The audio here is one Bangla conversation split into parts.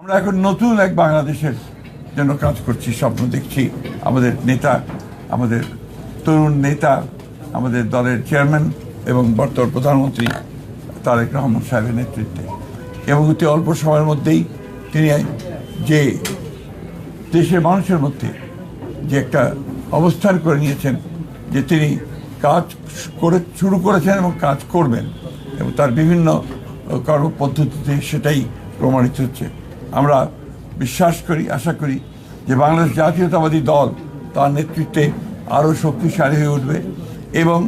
আমরা এখন নতুন এক বাংলাদেশের জন্য কাজ করছি, স্বপ্ন দেখছি। আমাদের নেতা, আমাদের তরুণ নেতা, আমাদের দলের চেয়ারম্যান এবং বর্তমান প্রধানমন্ত্রী তারেক রহমান সাহেবের নেতৃত্বে, এবং অতি অল্প সময়ের মধ্যেই তিনি যে দেশের মানুষের মধ্যে যে একটা অবস্থান করে নিয়েছেন, যে তিনি কাজ শুরু করেছেন এবং কাজ করবেন, এবং তার বিভিন্ন কর্মপদ্ধতিতে সেটাই প্রমাণিত হচ্ছে। আমরা বিশ্বাস করি, আশা করি যে বাংলাদেশ জাতীয়তাবাদী দল তার নেতৃত্বে আরও শক্তিশালী হয়ে উঠবে, এবং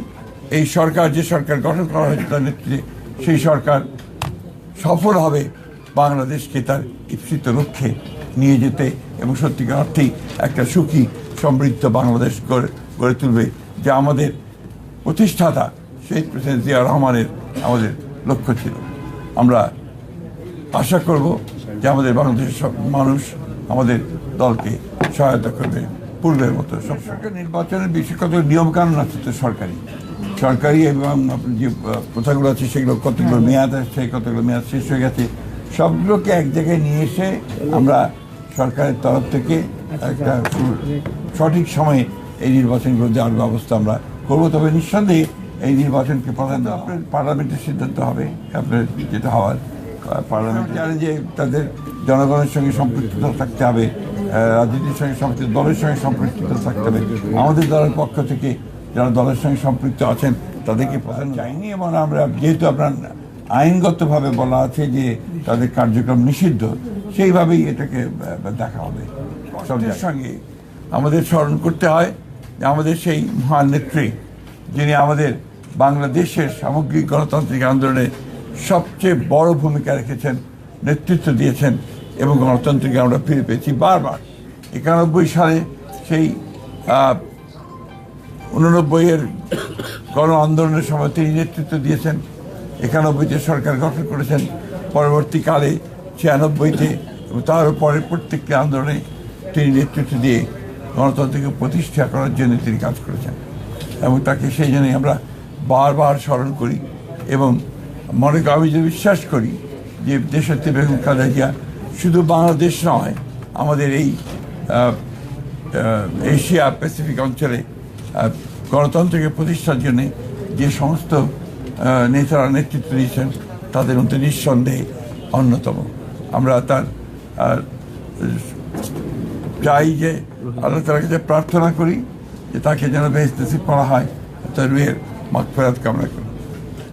এই সরকার, যে সরকার গঠন করা হয়েছে তার নেতৃত্বে, সেই সরকার সফল হবে বাংলাদেশকে তার ইপ্সিত লক্ষ্যে নিয়ে যেতে, এবং সত্যিকার অর্থেই একটা সুখী সমৃদ্ধ বাংলাদেশ গড়ে তুলবে, যা আমাদের প্রতিষ্ঠাতা শহীদ প্রেসিডেন্ট জিয়া রহমানের আমাদের লক্ষ্য ছিল। আমরা আশা করব যে আমাদের বাংলাদেশের সব মানুষ আমাদের দলকে সহায়তা করবে পূর্বের মতো। সব সরকার নির্বাচনের বিষয়ে কত নিয়মকানুন আছে তো সরকারি এবং যে প্রথাগুলো আছে সেগুলো কতগুলো মেয়াদ আছে, কতগুলো মেয়াদ শেষ হয়ে গেছে, সবগুলোকে এক জায়গায় নিয়ে এসে আমরা সরকারের তরফ থেকে একটা সঠিক সময়ে এই নির্বাচনগুলো দেওয়ার ব্যবস্থা আমরা করবো। তবে নিঃসন্দেহে এই নির্বাচনকে প্রাধান্য আপনার পার্লামেন্টের সিদ্ধান্ত হবে, আপনার যেটা হওয়ার। পার্লামেন্ট জানেন যে তাদের জনগণের সঙ্গে সম্পৃক্ততা থাকতে হবে, রাজনীতির সঙ্গে সম্পৃক্ত, দলের সঙ্গে সম্পৃক্ততা থাকতে হবে। আমাদের দলের পক্ষ থেকে যারা দলের সঙ্গে সম্পৃক্ত আছেন তাদেরকে প্রাধান্য চাইনি, এবং আমরা যেহেতু আপনার আইনগতভাবে বলা আছে যে তাদের কার্যক্রম নিষিদ্ধ, সেইভাবেই এটাকে দেখা হবে। সবদের সঙ্গে আমাদের স্মরণ করতে হয় যে আমাদের সেই মহান নেত্রী, যিনি আমাদের বাংলাদেশের সামগ্রিক গণতান্ত্রিক আন্দোলনে সবচেয়ে বড় ভূমিকা রেখেছেন, নেতৃত্ব দিয়েছেন, এবং গণতন্ত্রকে আমরা ফিরে পেয়েছি বারবার। 91 সালে সেই 89-এর গণ আন্দোলনের সময় তিনি নেতৃত্ব দিয়েছেন, 91-তে সরকার গঠন করেছেন, পরবর্তীকালে 96-তে এবং তারও পরে প্রত্যেকটি আন্দোলনে তিনি নেতৃত্ব দিয়ে গণতন্ত্রকে প্রতিষ্ঠা করার জন্য তিনি কাজ করেছেন, এবং তাকে সেই জন্যই আমরা বারবার স্মরণ করি। এবং আমি যে বিশ্বাস করি যে দেশনেত্রী বেগম খালেদা জিয়া শুধু বাংলাদেশ নয়, আমাদের এই এশিয়া প্যাসিফিক অঞ্চলে গণতন্ত্রকে প্রতিষ্ঠার জন্যে যে সমস্ত নেতারা নেতৃত্ব দিয়েছেন তাদের মধ্যে নিঃসন্দেহে অন্যতম। আমরা তার চাই যে আল্লাহ তাআলার কাছে প্রার্থনা করি যে তাকে যেন বেহেশত নসিব করা হয়, তার রুহের মাগফিরাত কামনা করি।